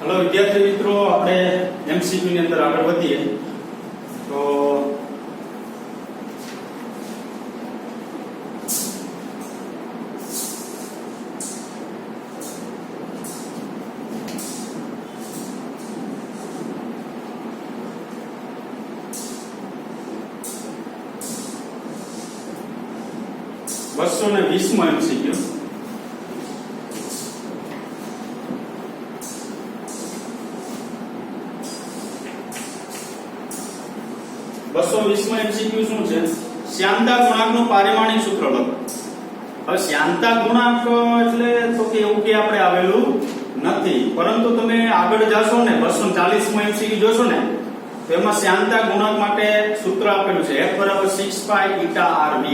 Hello विद्यार्थी मित्रों, આપણે एमसीक्यू ની અંદર આગળ વધીએ તો બસો ને 20 માં एमसीक्यू बसो 20 में एमसीक्यू શું છે? શ્યામતા ગુણાંકનું પારિમાણિક સૂત્ર લખો. હવે શ્યામતા ગુણાંક એટલે તો કે એવું કે આપણે આવેલું નથી, પરંતુ તમે આગળ જાશો ને 240 માં એમસીક્યુ જોશો ને તો એમાં શ્યામતા ગુણાંક માટે સૂત્ર આપેલું છે f બરાબર 6 પાઈ ઈટા rb.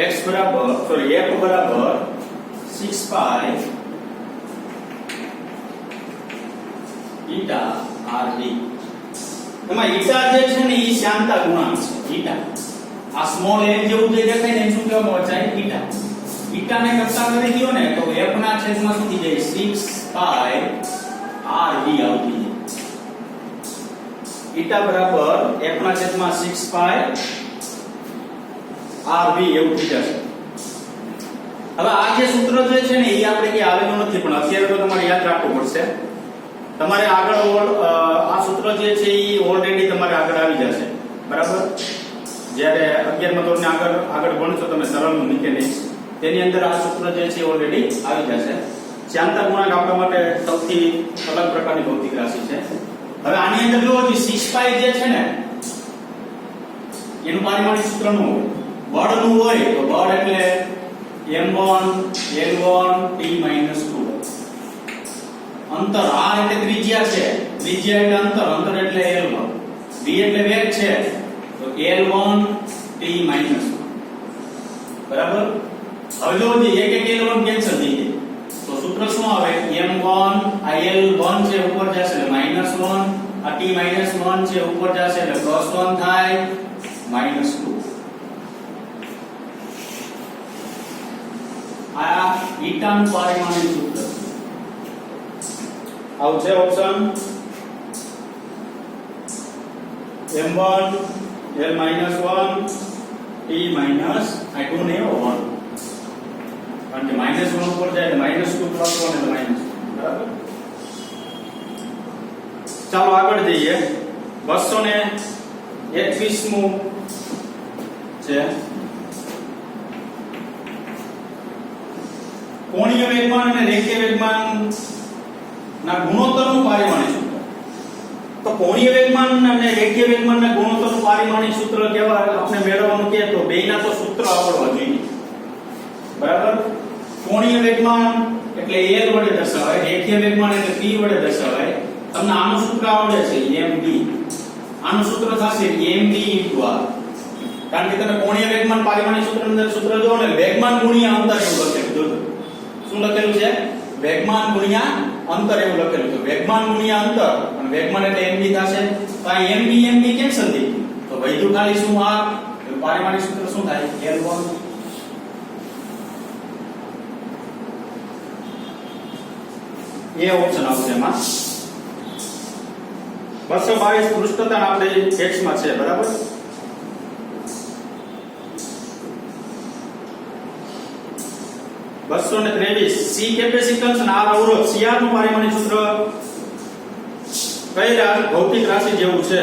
x બરાબર f બરાબર 6 પાઈ ઈટા rb. એમાં ઈટા જે છે ને ઈ શ્યામતા ગુણાંક છે. ઈટા આ સ્મોલ m જેવું જે દેખાય ને એ શું કહેવામાં આવે છે? ઈટા. ઈટા ને કરતા કરી દયો ને તો f ના છેદમાં શું થઈ જાય? 6 પાઈ rb આવતી જાય. ઈટા બરાબર f ના છેદમાં 6 પાઈ rb એવું થઈ જશે. હવે આ જે સૂત્ર જે છે ને એ આપણે કે આવેલું નથી, પણ અત્યારે તો તમારે યાદ રાખવું પડશે. તમારે આગળ આ સૂત્ર જે છે એ ઓલરેડી તમારે આગળ આવી જશે, બરાબર? જ્યારે 11મા ધોરણે આગળ ભણશો તમે સરળ મિકેનિક્સ, તેની અંદર આ સૂત્ર જે છે ઓલરેડી આવી જશે. શ્યામતા ગુણાંક આપણા માટે સૌથી અલગ પ્રકારની ભૌતિક રાશિ છે. હવે આની અંદર જો 6 પાઈ જે છે ને એનું પારિમાણિક સૂત્ર નું હોય, બળનું હોય તો બળ એટલે m1 l1 t - 2. અંતર r એટલે ત્રિજ્યા છે, ત્રિજ્યા એટલે અંતર એટલે l1, v એટલે વેગ છે તો l1 t - 1. બરાબર? હવે જો એક l1 કેન્સલ થઈ જાય તો સૂત્ર શું આવે? m1 આ l1 છે ઉપર જશે એટલે -1, આ t - 1 છે ઉપર જશે એટલે +1 થાય -2. આ ઈટાનું પારિમાણિક સૂત્ર આવું છે. Option m1 l - 1 t - I don't know 1, કારણ કે -1 ઉપર જાય એટલે -2 + 1 એટલે -2. બરાબર? ચાલો આગળ જઈએ. 221મું છે કોણીય વેગમાન અને રેખીય વેગમાન ના ગુણોત્તરનું પારિમાણિક સૂત્ર. તો કોણીય વેગમાન અને રેખીય વેગમાનના ગુણોત્તરનું પારિમાણિક સૂત્ર કેવા આપણે મેળવવાનું કે તો બેયના તો સૂત્ર આવડવા જોઈએ. બરાબર? કોણીય વેગમાન એટલે l વડે દર્શાવાય, રેખીય વેગમાન એટલે p વડે દર્શાવાય. તમને આનું સૂત્ર આવડે છે md. આનું સૂત્ર થશે md * r. કારણ કે તમે કોણીય વેગમાન પારિમાણિક સૂત્રની અંદર સૂત્ર જોવો ને વેગમાન ગુણ્યા અંતર એવું લખેલું જોજો. શું લખેલું છે? વેગમાન ગુણ્યા અંતર એવું લખેલું છે. વેગમાન ગુણ્યા અંતર અને વેગમાન એટલે mv થશે. તો આ mv કેન્સલ થઈ ગયું તો વધ્યું ખાલી શું? r. તો પારિમાણિક સૂત્ર શું થાય? l1. એ ઓપ્શન આવશે એમાં. 222 પૃષ્ઠતાણ આપણે ટેક્સ્ટમાં છે, બરાબર? બસો ને 23 સી કેપેસિટન્સ અને આર અવરોધ સીઆર નું પારિમાણિક સૂત્ર કઈ ભૌતિક રાશિ જેવું છે?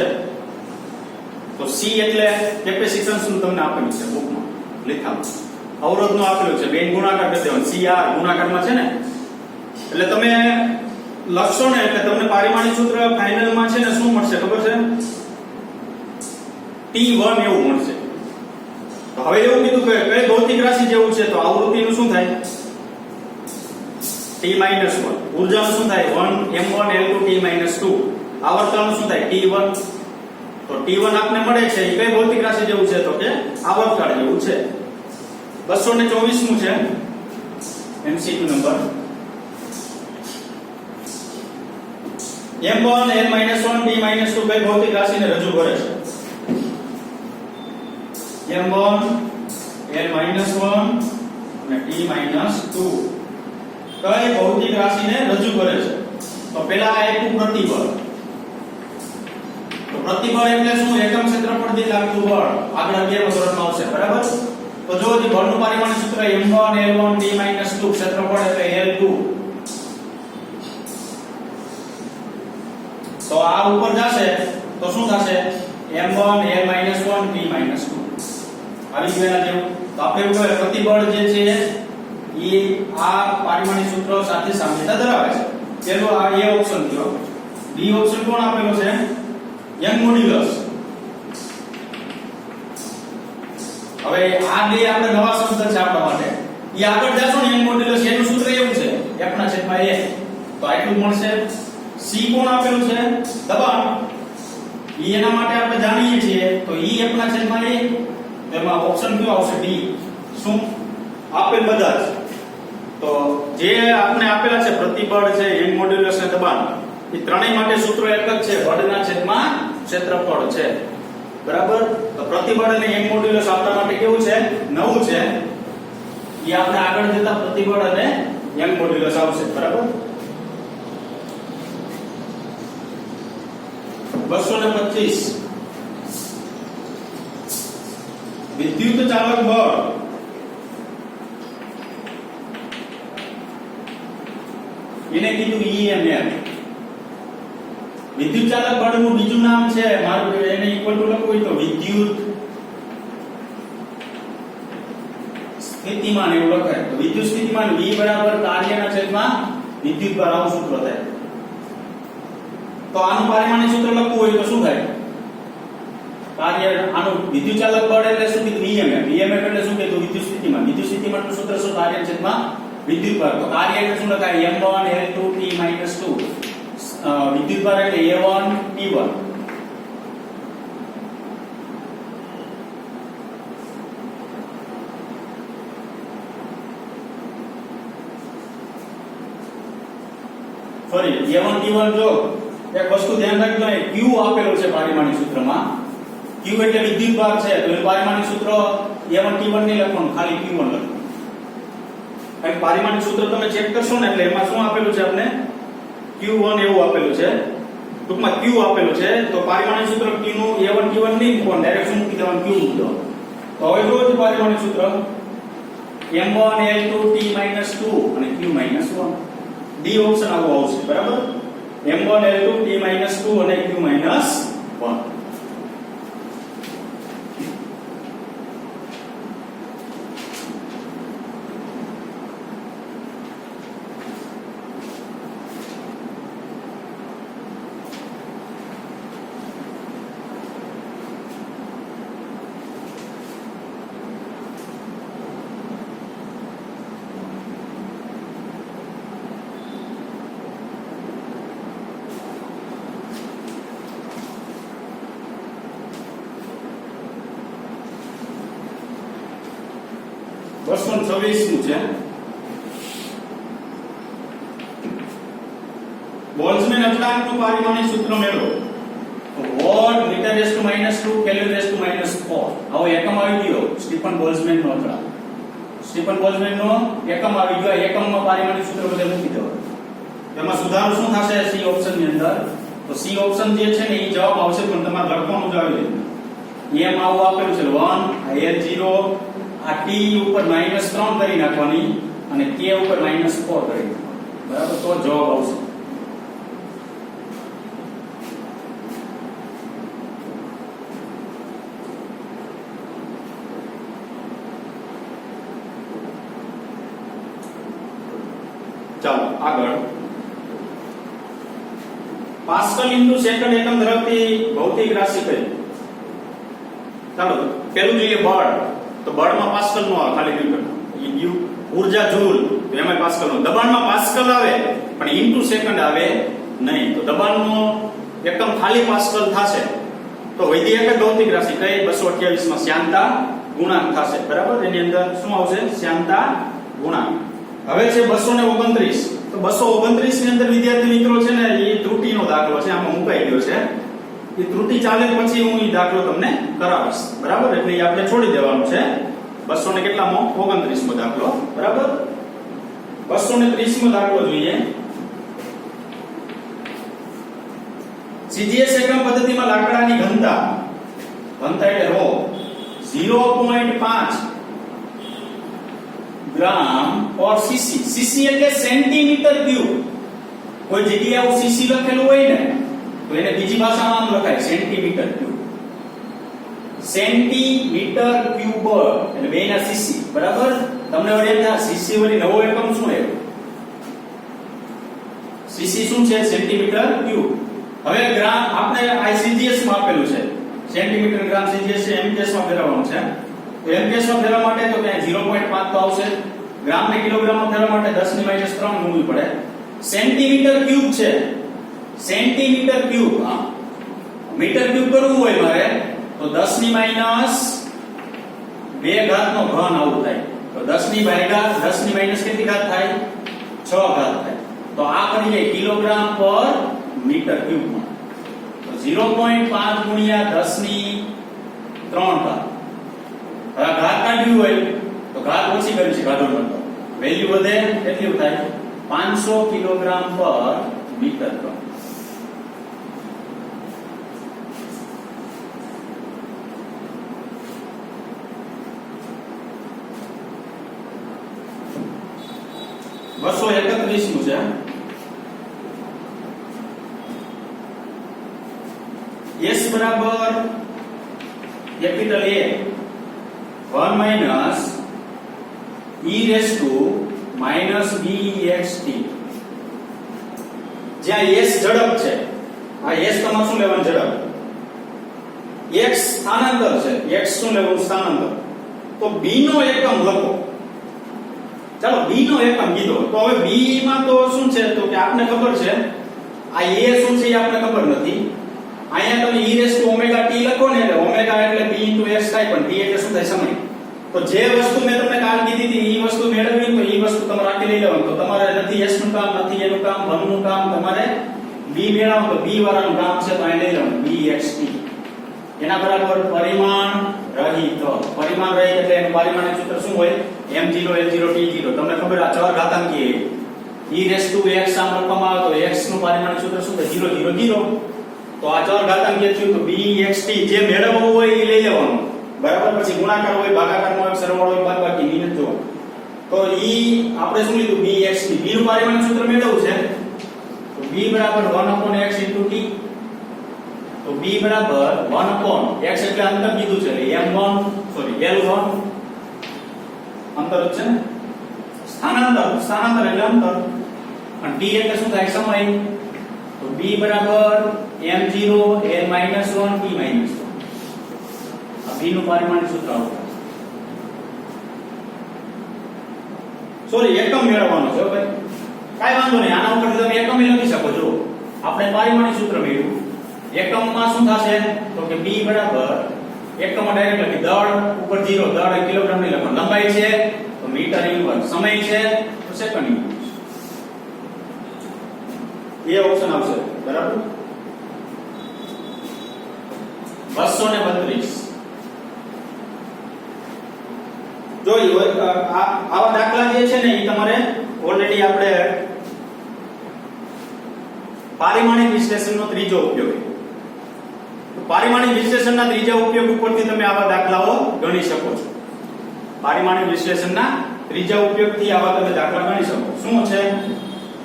તો સી એટલે કેપેસિટન્સ નું તમને આપેલું છે બુકમાં લખાણ, અવરોધ નું આપેલું છે, બેન ગુણાકાર કરી દેવાનો. સીઆર ગુણાકારમાં છે ને એટલે તમે લખશો ને એટલે તમને પારિમાણિક સૂત્ર ફાઇનલમાં છે ને શું મળશે ખબર છે? T1 એવું મળશે. તો હવે એવું કીધું કે કઈ ભૌતિક રાશિ જેવું છે તો આવૃત્તિનું શું થાય? t - 1. ઊર્જાનું શું થાય? 1 m1 l2 t - 2. આવર્તનનું શું થાય? T1. તો T1 આપને મળે છે એ કઈ ભૌતિક રાશિ જેવું છે તો કે આવર્તકાળ જેવું છે. 224મું છે MCQ number. m1 l - 1 t - 2 કઈ ભૌતિક રાશિને રજૂ કરે છે? m1 l - 1 અને t - 2 કઈ ભૌતિક રાશિને રજૂ કરે છે? તો પેલા આપ્યું પ્રતિબળ. તો પ્રતિબળ એટલે શું? એકમ ક્ષેત્રફળ દીઠ લાગતું બળ. આગળ 11મા ધોરણમાં આવશે, બરાબર? તો જો જે બળનું પારિમાણિક સૂત્ર m1 l1 d - 2 ક્ષેત્રફળ એટલે l2. તો આ ઉપર જશે તો શું થશે? m1 l - 1 d - 2 આવી ગયું એના જેવું. તો આપણે એવું કહેવાય પ્રતિબળ જે છે એ આ પારિમાણિક સૂત્ર સાથે સામ્યતા ધરાવે છે. પેલો આ એ ઓપ્શન થયો. બી ઓપ્શન કોણ આપેલો છે? Young modulus. હવે આ બે આપણે નવા શબ્દ છે આપણા માટે. એ આગળ જાશો ને યંગ મોડ્યુલસ એનું સૂત્ર એવું છે f/a. તો આટલું મળશે. સી કોણ આપેલું છે? દબાણ. ઈ એના માટે આપણે જાણીએ છીએ. તો ઈ f/a. એમાં ઓપ્શન કયો આવશે? ડી. શું આપેલ બધા જ. તો જે આપણે આપેલા છે પ્રતિબળ છે, યંગ મોડ્યુલસ અને દબાણ, એ ત્રણેય માટે સૂત્ર એક જ છે, બળના છેદમાં ક્ષેત્રફળ છે, બરાબર? તો પ્રતિબળ અને યંગ મોડ્યુલસ આપણા માટે કેવું છે? નવું છે. એ આપણે આગળ જતા પ્રતિબળ અને યંગ મોડ્યુલસ આવશે, બરાબર? 225 વિદ્યુત ચાલક બળ એને કીધું EMF. વિદ્યુત ચાલક બળનું બીજું નામ છે, મારું એને ઇક્વલ ટુ લખવું હોય તો વિદ્યુત સ્થિતિમાન એવું લખાય. તો વિદ્યુત સ્થિતિમાન V બરાબર કાર્યના છેદમાં વિદ્યુત બળ આવું સૂત્ર થાય. તો આનું પારિમાણિક સૂત્ર લખવું હોય તો શું થાય? કાર્ય આનું વિદ્યુત ચાલક બળ એટલે શું કીધું? EMF. EMF એટલે શું કીધું? વિદ્યુત સ્થિતિમાન. વિદ્યુત સ્થિતિમાનનું સૂત્ર શું? કાર્ય છેદમાં વિદ્યુત બળ. તો કાર્ય એટલે શું લખાય? m1 l2 t - 2. વિદ્યુત બળ એટલે a1 t1. ફરી a1 t1 જો એક વસ્તુ ધ્યાન રાખજો, અહીં q આપેલો છે પારિમાણિક સૂત્રમાં. q એટલે વિદ્યુત ભાર છે, તો એ પારિમાણિક સૂત્ર a1 t1 નહીં લખવાનું, ખાલી q1 લખવાનું. કારણ પારિમાણિક સૂત્ર તમે ચેક કરશો ને એટલે એમાં શું આપેલું છે? આપણે q1 એવું આપેલું છે, ટૂંકમાં q આપેલું છે. તો પારિમાણિક સૂત્ર q નું a1 t1 નહીં મૂકવાનું, ડાયરેક્ટ શું મૂકી દેવાનું? q મૂકી દેવાનું. તો હવે જો પારિમાણિક સૂત્ર m1 l2 t - 2 અને q - 1. ડી ઓપ્શન આવો આવશે, બરાબર? m1 l2 t - 2 અને q - 1. ક્વેશ્ચન 26 નું છે. બોલ્ટ્ઝમેન અચળાંકનું પારિમાણિક સૂત્ર મેળવો. Watt metre raise to -2 kelvin raise to -4. આવો એકમ આવી ગયો સ્ટીફન બોલ્ટ્ઝમેન નો અચળાંક. સ્ટીફન બોલ્ટ્ઝમેન નો એકમ આવી ગયો. એકમમાં પારિમાણિક સૂત્ર બધે મૂકી દેવાનું. તેમાં સુધારો શું થશે? સી ઓપ્શન ની અંદર. તો સી ઓપ્શન જે છે ને એ જવાબ આવશે, પણ તમારે લખવાનું જ આવી જાય. એમ આવું આપેલું છે 1 l0 આ t ઉપર -3 કરી નાખવાની અને k ઉપર -4 કરી નાખવાની, બરાબર? તો જવાબ આવશે. ચાલો આગળ. પાસ્કલ ઇન્ટુ સેકન્ડ એકમ ધરાવતી ભૌતિક રાશિ કઈ? ચાલો પેલું જોઈએ બળ. તો બળમાં પાસ્કલ નો આવે, ખાલી ન્યૂટન. ઊર્જા જૂલ, તો એમાં પાસ્કલ નો. દબાણમાં પાસ્કલ આવે પણ ઇન્ટુ સેકન્ડ આવે નહીં. તો દબાણનો એકમ ખાલી પાસ્કલ થશે. તો વૈદ્ય એક ભૌતિક રાશિ કઈ? 228 માં શ્યાનતા ગુણાંક થશે, બરાબર? એની અંદર શું આવશે? શ્યાનતા ગુણાંક. હવે છે 229. તો 229 ની અંદર વિદ્યાર્થી મિત્રો છે ને એ ત્રુટિનો દાખલો છે, આમાં મુકાઈ ગયો છે. એ ત્રુટિ ચાલે પછી હું એ દાખલો તમને કરાવીશ, બરાબર? એટલે એ આપણે છોડી દેવાનું છે. 200 ને કેટલામો? 29 મો દાખલો, બરાબર? 230 મો દાખલો જોઈએ. CGS એકમ પદ્ધતિમાં લાકડાની ઘનતા એટલે રો 0.5 ગ્રામ ઓર સીસી. સીસી એટલે સેન્ટીમીટર ક્યુબ. કોઈ જગ્યાએ આવું સીસી લખેલું હોય ને તો એને બીજી ભાષામાં આમ લખાય સેન્ટીમીટર ક્યુબ. સેન્ટીમીટર ક્યુબ એટલે બેના સીસી. બરાબર. તમને વળી એમ થાય સીસી વળી નવો એકમ શું છે? સીસી શું છે? Centimetre cube. હવે ગ્રામ આપણે આઈસીજીએસ માં આપેલું છે. સેન્ટીમીટર ગ્રામ સીજીએસ છે, એમકેસ માં ફેરવવાનું છે. તો એમકેસ માં ફેરવવા માટે તો ત્યાં 0.5 તો આવશે. ગ્રામ ને કિલોગ્રામ માં ફેરવવા માટે 10 ની -3 મૂકવી પડે. સેન્ટીમીટર ક્યુબ છે. Centimetre cube. હા, મીટર ક્યુબ કરવું હોય મારે તો 10 ની -2 ઘાત નો ઘન આવું થાય. તો 10 ની -10 કેટલી ઘાત થાય? 6 ઘાત થાય. તો આ કરીએ કિલોગ્રામ પર મીટર ક્યુબ માં. તો 0.5 ગુણ્યા 10 ની 3 ઘાત. હવે ઘાત કાઢવી હોય તો ઘાત ઓછી કરી છે ઘાતો નંબર. વેલ્યુ વધે કેટલું થાય? 500 કિલોગ્રામ પર મીટર ઘન. બસો 31 નું છે. S બરાબર capital A 1 minus e raise to minus bxt. જ્યાં s ઝડપ છે, આ s તમારે શું લેવાનું? ઝડપ. x સ્થાનાંતર છે, x શું લેવાનું? સ્થાનાંતર. તો b નો એકમ લખો. ચાલો b નો એકમ કીધો તો હવે b માં તો શું છે? તો કે આપને ખબર છે આ a શું છે એ આપને ખબર નથી. અહીંયા તમે e raise to omega t લખો ને એટલે ઓમેગા એટલે b x થાય, પણ t એટલે શું થાય? સમય. તો જે વસ્તુ મેં તમને કાલ કીધી હતી એ વસ્તુ મેળવવી તો એ વસ્તુ તમારે આખી લઈ લેવાનું. તો તમારે નથી s નું કામ, નથી a નું કામ, 1 નું કામ, તમારે b મેળવવાનું. તો b વાળાનું કામ છે તો અહીં લઈ લેવાનું bxt. એના બરાબર પરિમાણ રહિત. પરિમાણ રહિત એટલે એનું પારિમાણિક સૂત્ર શું હોય? m0 l0 t0. તમને ખબર આ ચર ઘાતાંકીય e રેસ ટુ x આમ લખવામાં આવે તો x નું પારિમાણિક સૂત્ર શું થાય? 0 0 0. તો આ ચર ઘાતાંકીય થયું તો bxt જે મેળવવું હોય એ લઈ લેવાનું. બરાબર. પછી ગુણાકાર હોય, ભાગાકારમાં હોય, સરવાળો હોય, બાદબાકી ની નથી જોવાનું. તો ઈ આપણે શું લીધું? bxt. b નું પારિમાણિક સૂત્ર મેળવવું છે તો b બરાબર 1/x * t. તો b બરાબર 1/x એટલે અંતર કીધું છે એટલે m1 સોરી l1 અંતર જ છે ને. સ્થાનાંતર એટલે અંતર. અને t એટલે શું થાય? સમય. તો b બરાબર m0 l - 1 t - 1. આ b નું પારિમાણિક સૂત્ર આવશે. સોરી એકમ મેળવવાનો છે ભાઈ. કાઈ વાંધો નહીં, આના ઉપરથી તમે એકમ લખી શકો છો. આપણે પારિમાણિક સૂત્ર મેળવ્યું. એકમમાં શું થશે? તો કે b બરાબર એકમમાં ડાયરેક્ટ લખી દળ ઉપર 0, દળ એ કિલોગ્રામ ની લખવાનું. લંબાઈ છે તો મીટર ઇન્વર્સ, સમય છે તો સેકન્ડ ઇન્વર્સ. એ ઓપ્શન આવશે. બરાબર. 232 જોઈ આવા દાખલા જે છે ને એ તમારે ઓલરેડી આપણે પારિમાણિક વિશ્લેષણનો ત્રીજો ઉપયોગ. પારિમાણિક વિશ્લેષણના ત્રીજા ઉપયોગ ઉપરથી તમે આવા દાખલાઓ ગણી શકો છો. પારિમાણિક વિશ્લેષણના ત્રીજા ઉપયોગથી આવા તમે દાખલા ગણી શકો. શું છે?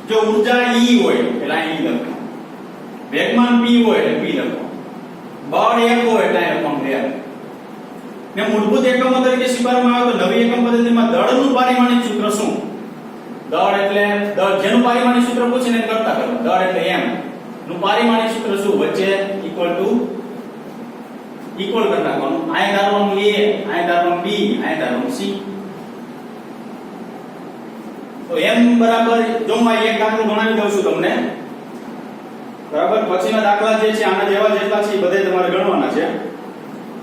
જો ઊર્જા E હોય એટલે અહીં E લખો, વેગમાન P હોય એટલે P લખો, બળ 1 હોય એટલે અહીં લખો L. ને મૂળભૂત એકમો તરીકે સ્વીકારવામાં આવે તો નવી એકમ પદ્ધતિમાં દળનું પારિમાણિક સૂત્ર શું? દળ એટલે દળ જેનું પારિમાણિક સૂત્ર પૂછીને કરતા કરો. દળ એટલે m નું પારિમાણિક સૂત્ર શું? વચ્ચે ઇક્વલ કરી નાખવાનું. અહીં ધારવાનું a, અહીં ધારવાનું b, અહીં ધારવાનું c. તો m બરાબર જો હું એક દાખલો ગણાવી દઉં છું તમને. બરાબર. પછીના દાખલા જે છે આના જેવા જેટલા છે એ બધે તમારે ગણવાના છે.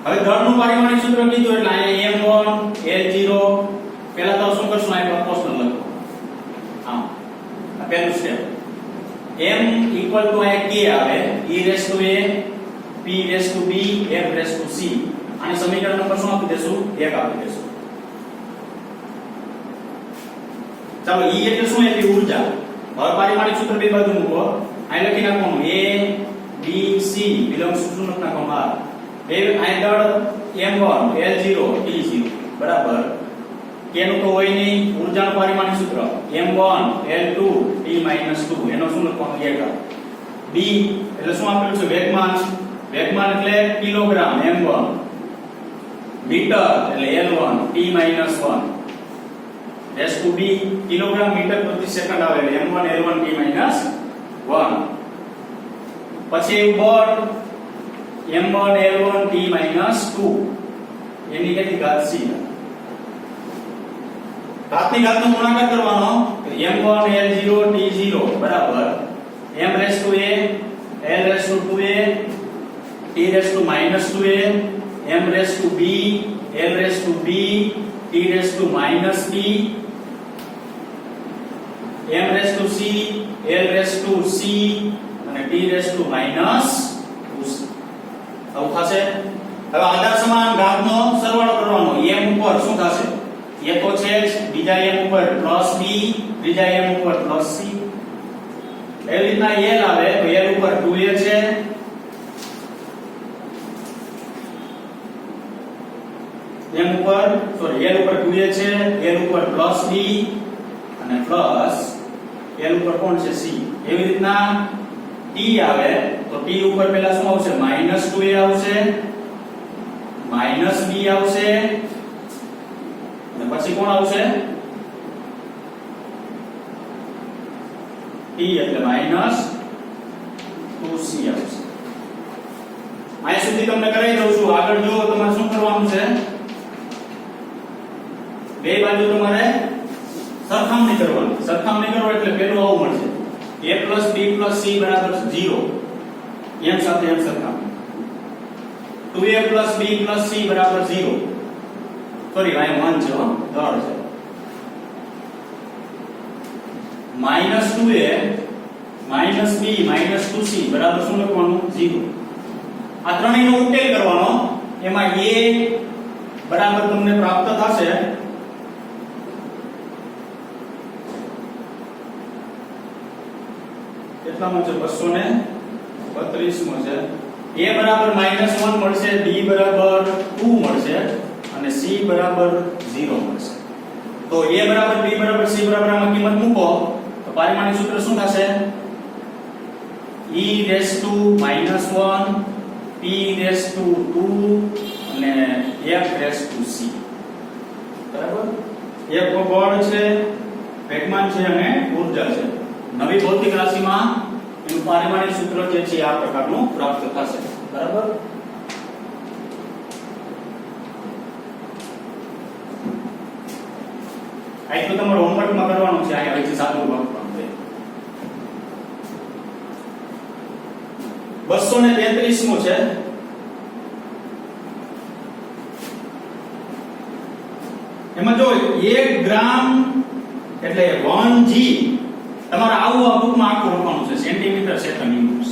હવે દળનું પારિમાણિક સૂત્ર કીધું એટલે અહીંયા m1 l0 પહેલા તો શું કરશું? અહીં પ્રપોર્શનલ લખો. હા, આ પહેલું સ્ટેપ. m ઇક્વલ ટુ અહીંયા k આવે e raise to a p race to b f raise to c. આની સમીકરણ નંબર શું આપી દેશું? 1 આપી દેશું. ચાલો E એટલે શું? એટલે ઊર્જા. હવે પારિમાણિક સૂત્ર બે બાજુ મૂકો. અહીં લખી નાખવાનું a b BC belongs to શું લખવાનું R એ આગળ M1 L0 T0 બરાબર કે નું તો હોય નહીં ઊર્જાનું પરિમાણીય સૂત્ર M1 L2 T-2 એનો શું લખવાનું એકમ B એટલે શું આપેલું છે વેગમાન એટલે કિલોગ્રામ M1 મીટર એટલે L1 T-1 raise to B kilogram metre પ્રતિ સેકન્ડ આવે એટલે M1 L1 T-1 પછી બળ M1 L1 T-2 એની કેટલી ઘાત C ઘાતની ઘાતનો ગુણાકાર કરવાનો તો M1 L0 T0 બરાબર M raise to A L raise to 2A T raise to -2A M race to B L race to B T race to -B M raise to C L raise to C અને T raise to -2C આવું થશે હવે આધાર સમાન ઘાતનો સરવાળો કરવાનો M ઉપર શું થશે એ તો છે જ બીજા M ઉપર +B ત્રીજા M ઉપર +C એવી રીતના L આવે તો L ઉપર 2A છે M ઉપર સોરી L ઉપર 2A છે L ઉપર +B અને પ્લસ L ઉપર કોણ છે C એવી રીતના T આવે તો T ઉપર પહેલા શું આવશે -2A આવશે -B આવશે અને પછી કોણ આવશે T એટલે -2C આવશે અહીં સુધી તમને કરાવી દઉં છું આગળ જો તમારે શું કરવાનું છે બે બાજુ તમારે સરખામણી કરવાની કરો એટલે પેલું આવું મળશે A + B + C = 0 m સાથે m સરખામણી 2A + B + C = 0 સોરી આ 1 છે ધડ છે -2A -B -2C બરાબર શું લખવાનું 0 આ ત્રણેયનો ઉકેલ કરવાનો એમાં A બરાબર તમને પ્રાપ્ત થશે કેટલામાં છે 232 માં છે A બરાબર -1 મળશે B બરાબર 2 મળશે અને C બરાબર 0 મળશે તો A બરાબર B બરાબર C બરાબર આમાં કિંમત મૂકો તો પારિમાણિક સૂત્ર શું થશે e⁻1 p⁻2 અને f⁻c બરાબર એક બળ છે વેગમાન છે અને ઊર્જા છે નવી ભૌતિક રાશિમાં એનું પારિમાણિક સૂત્ર જે છે આ પ્રકારનું પ્રાપ્ત થશે બરાબર આ તો તમારે હોમવર્કમાં કરવાનું છે આ હવે સાદું વાપરવાનું છે 233 મો છે એમાં જો 1 ગ્રામ એટલે 1 g તમારે આવું આ બુકમાં આખું લખવાનું છે સેન્ટીમીટર સેકન્ડ યુનિટ્સ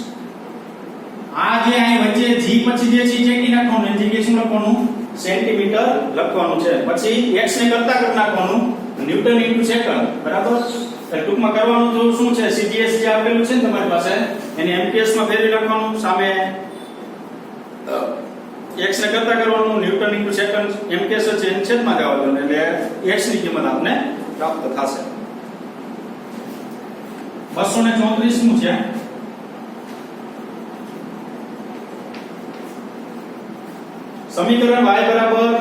આ જે અહીં વચ્ચે g પછી જે છે ચેકી નાખવાનું એ જગ્યાએ શું લખવાનું સેન્ટીમીટર લખવાનું છે પછી x ને કરતા કરી નાખવાનું ન્યૂટન ઇન્ટુ સેકન્ડ બરાબર એટલે ટૂંકમાં કરવાનું તો શું છે CGS જે આપેલું છે ને તમારી પાસે એને MPS માં ફેરવી નાખવાનું સામે x ને કરતા કરવાનું ન્યૂટન ઇન્ટુ સેકન્ડ MPS છે એન છેદમાં જવા દો એટલે x ની કિંમત આપને પ્રાપ્ત થશે 234 નું છે સમીકરણ y બરાબર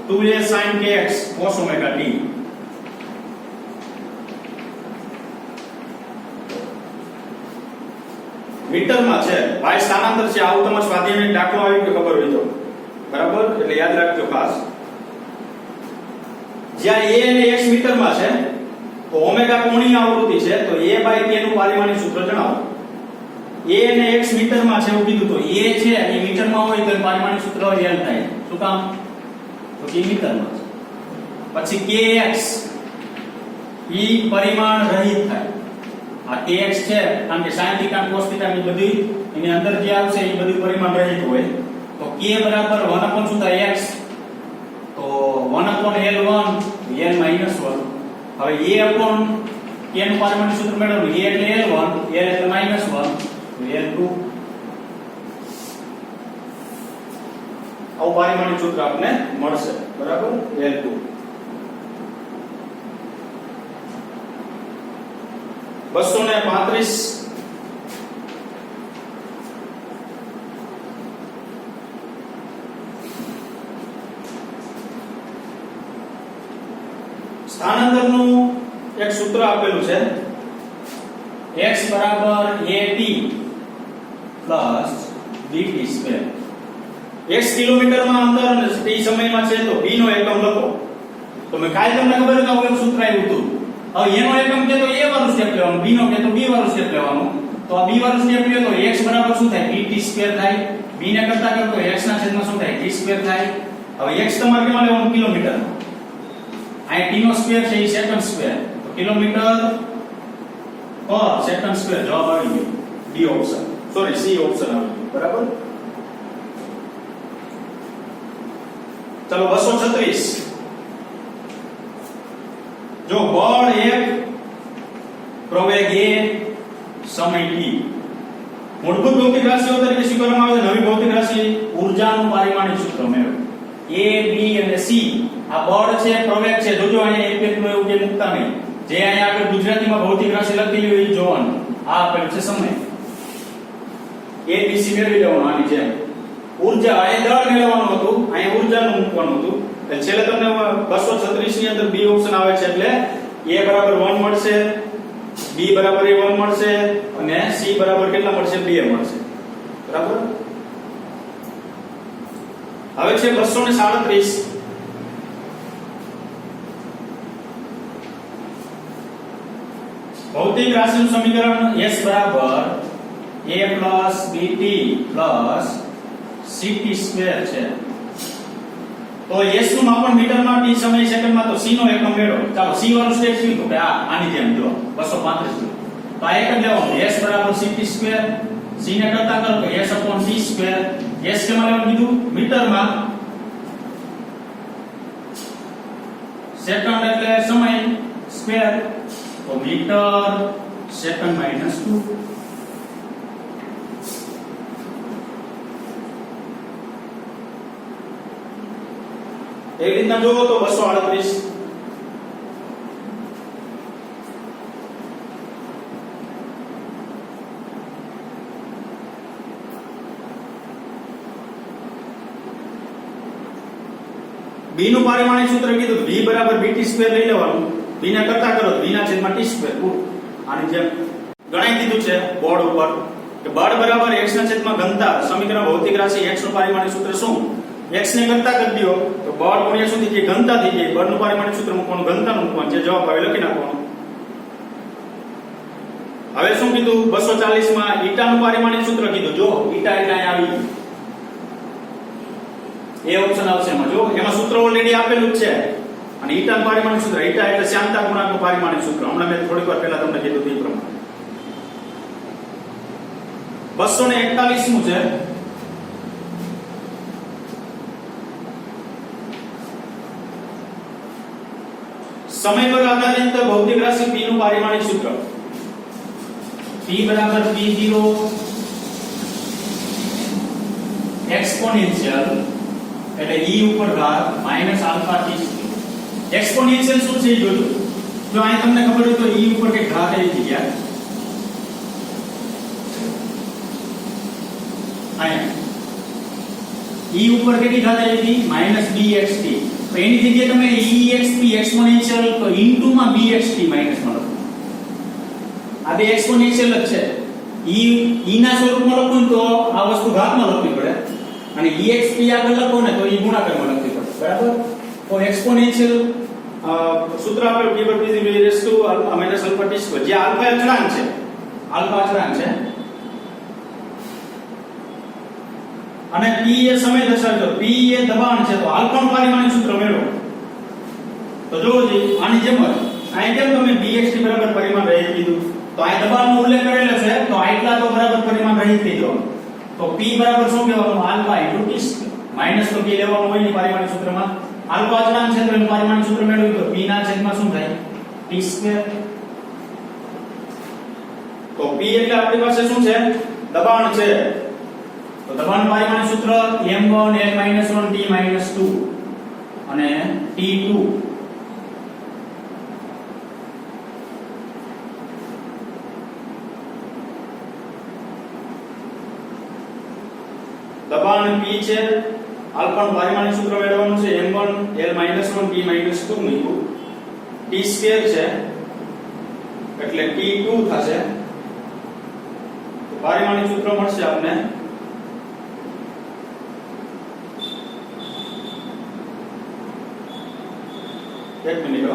2a sin kx cos omega t મીટરમાં છે y સ્થાનાંતર છે આવું તમારે સ્વાધ્યાયનો દાખલો આવી કે ખબર હોય તો બરાબર એટલે યાદ રાખજો ખાસ જ્યાં a અને x મીટરમાં છે તો ઓમેગા કોણીય આવૃત્તિ છે તો a/k નું પારિમાણિક સૂત્ર જણાવો a અને x મીટરમાં છે એવું કીધું તો a છે એ મીટરમાં હોય તો પારિમાણિક સૂત્ર l થાય શું કામ તો કે મીટરમાં છે પછી kx ઈ પરિમાણ રહિત થાય આ kx છે કારણ કે sin θ cos θ ની બધી એની અંદર જે આવશે એ બધું પરિમાણ રહિત હોય તો k બરાબર 1 શું થાય x તો 1/L1 l - 1 હવે a upon k નું પારિમાણિક સૂત્ર મેળવવું a એટલે L1 l એટલે -1 તો L2 આવું પારિમાણિક સૂત્ર આપણને મળશે બરાબર L2 235 સ્થાનાંતરનું એક સૂત્ર આપેલું છે x બરાબર at plus dt square x કિલોમીટરમાં અંતર અને t સમયમાં છે તો b નો એકમ લખો તો મેં કાલે તમને ખબર હતું કે સૂત્ર આવ્યું હતું હવે એનો એકમ કે તો a વાળું સ્ટેપ લેવાનું b નો કે તો b વાળું સ્ટેપ લેવાનું તો આ b વાળું સ્ટેપ લે તો x બરાબર શું થાય dt સ્ક્વેર થાય b ને કરતા કરો તો x ના છેદમાં શું થાય t સ્ક્વેર થાય હવે x તમારે કેમાં લેવાનું કિલોમીટરમાં આ t નો સ્ક્વેર છે એ સેકન્ડ સ્ક્વેર તો કિલોમીટર પર સેકન્ડ સ્ક્વેર જવાબ આવી ગયો D option sorry C option આવી ગયો બરાબર ચલો 236 જો બળ 1 પ્રવેગ a સમય t મૂળભૂત ભૌતિક રાશિઓ તરીકે સ્વીકારવામાં આવે છે નવી ભૌતિક રાશિ ઊર્જાનું પારિમાણિક સૂત્ર મેળવો a b અને c આ બળ છે પ્રવેગ છે જોજો અહીંયા એક નું એવું કે મુકતા નહીં જે અહીંયા આગળ ગુજરાતીમાં ભૌતિક રાશિ લખેલી હોય એ જોવાનું આ આપેલું છે સમય a b c મેળવી લેવાનું આની જેમ ઊર્જા એ દળ મેળવવાનું હતું અહીંયા ઊર્જાનું મૂકવાનું હતું એટલે છેલ્લે તમને 236 ની અંદર b ઓપ્શન આવે છે એટલે a બરાબર 1 મળશે b બરાબર 1 મળશે અને c બરાબર કેટલા મળશે 2 મળશે બરાબર હવે છે 237 ભૌતિક રાશિનું સમીકરણ s બરાબર a + bt + ct સ્ક્વેર છે તો s નું માપન મીટરમાં t સમય સેકન્ડમાં તો c નો એકમ મેળવો ચાલો c વાળું સ્ટેપ શું તો કે આની જેમ જો 235 તો આ એકમ લેવાનું s બરાબર ct સ્ક્વેર c ને કરતા કરો તો s/t સ્ક્વેર s કેમાં લેવાનું કીધું મીટરમાં સેકન્ડ એટલે સમય સ્ક્વેર તો મીટર સેકન્ડ - 2 એ રીતના જોવો તો 238 b નું પારિમાણિક સૂત્ર કીધું v બરાબર bt સ્ક્વેર લઈ લેવાનું v ને કરતા કરો v ના છેદમાં t સ્ક્વેર પૂરું આની જેમ ગણાઈ દીધું છે બોર્ડ ઉપર કે બળ બરાબર x ના છેદમાં ઘનતા સમીકરણ ભૌતિક રાશિ x નું પારિમાણિક સૂત્ર શું x ને કરતા કરી દો તો બળ ગુણ્યા શું થઈ જાય ઘનતા થઈ જાય બળનું પારિમાણિક સૂત્ર મૂકવાનું ઘનતાનું મૂકવાનું જે જવાબ આવે લખી નાખવાનો હવે શું કીધું 240 માં ઈટાનું પારિમાણિક સૂત્ર કીધું જો ઈટા એટલે અહીં આવી ગયું એ ઓપ્શન આવશે એમાં જો એમાં સૂત્ર ઓલરેડી આપેલું જ છે અને ઈટાનું પારિમાણિક સૂત્ર ઈટા એટલે શ્યામતા ગુણાંકનું પારિમાણિક સૂત્ર હમણાં મેં થોડીક વાર પહેલા તમને કીધું તે પ્રમાણે 241 નું છે સમય પર આધારિત ભૌતિક રાશિ p નું પારિમાણિક સૂત્ર p બરાબર p0 એક્સપોનેન્શિયલ એટલે e ઉપર ઘાત માઈનસ આલ્ફા t એક્સપોનેન્શિયલ શું છે જોજો જો અહીં તમને ખબર હોય તો e ઉપર કે ઘાત આવી ગયા અહીંયા e ઉપર કેટલી ઘાત આવી હતી માઈનસ bxt તો એની જગ્યાએ તમે exp એક્સપોનેન્શિયલ તો ઇન્ટુ માં bxt માઈનસ માં લખો આ બે એક્સપોનેન્શિયલ જ છે e ના સ્વરૂપમાં લખો તો આ વસ્તુ ઘાતમાં લખવી પડે અને exp આગળ લખો ને તો એ ગુણાકારમાં લખવી પડે બરાબર તો એક્સપોનેન્શિયલ સૂત્ર આપણે p / p raised to alpha minus alpha t square જે આલ્ફા અચળાંક છે આલ્ફા અચળાંક છે અને p એ સમય દર્શાવજો p એ દબાણ છે તો આલ્ફાનું પારિમાણિક સૂત્ર મેળવો તો જોવો જી આની જેમ જ અહીં કેમ તમે bxt બરાબર પરિમાણ રહી કીધું તો આ દબાણનો ઉલ્લેખ કરેલો છે તો આટલા તો બરાબર પરિમાણ રહી થઈ જવાનું તો p બરાબર શું કહેવાનું આલ્ફા * t માઈનસ તો p લેવાનું હોય ને પારિમાણિક સૂત્રમાં આલ્ફા અચળાંક છે તો એનું પારિમાણિક સૂત્ર મેળવ્યું તો p ના છેદમાં શું થાય t સ્ક્વેર તો p એટલે આપણી પાસે શું છે દબાણ છે તો દબાણનું પારિમાણિક સૂત્ર m1 l-1 t-2 અને t2 દબાણ P છે, આલ્ફાનું પારિમાણિક સૂત્ર મેળવવાનું છે m1 l-1 t-2 મૂક્યું, t2 છે એટલે t2 થશે. તો પારિમાણિક સૂત્ર મળશે આપને એક મિનિટ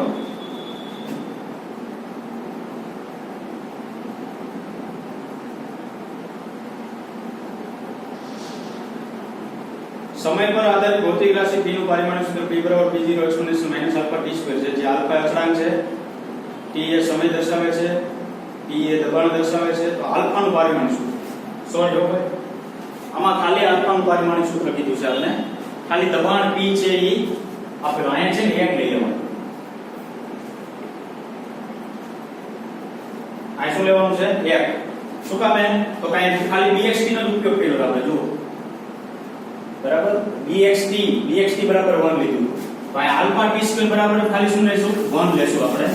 સમય પર આધારિત ભૌતિક રાશિ p નું પારિમાણિક સૂત્ર p p0 exponential alpha t2 છે, જે આલ્ફા અચળાંક છે, t એ સમય દર્શાવે છે, p એ દબાણ દર્શાવે છે. તો આલ્ફાનું પારિમાણિક સૂત્ર સોરી હો ભાઈ, આમાં ખાલી આલ્ફાનું પારિમાણિક સૂત્ર કીધું છે આપણે, ખાલી દબાણ p છે ઈ આપણે અહીંયા છે ને એક લઈ લેવાનું. આ શું લેવાનું છે? એક. શું કામ? તો કાઈ ખાલી bxt નો ઉપયોગ કર્યો આપણે જુઓ, બરાબર. bxt બરાબર 1 લીધું, તો આ આલ્ફા t2 બરાબર ખાલી શું લેશું? 1 લેશું આપણે.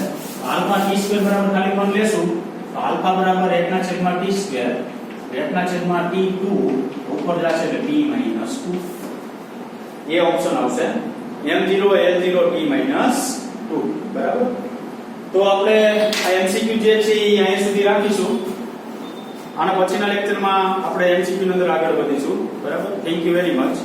આલ્ફા t2 બરાબર ખાલી 1 લેશું, તો આલ્ફા બરાબર 1/t2 1/t2 ઉપર જશે એટલે t-2 એ ઓપ્શન આવશે, m0 l0 t-2 બરાબર. તો આપણે આ MCQ જે છે એ અહીં સુધી રાખીશું, આના પછીના લેક્ચરમાં આપણે MCQ ની અંદર આગળ વધીશું. બરાબર. Thank you very much.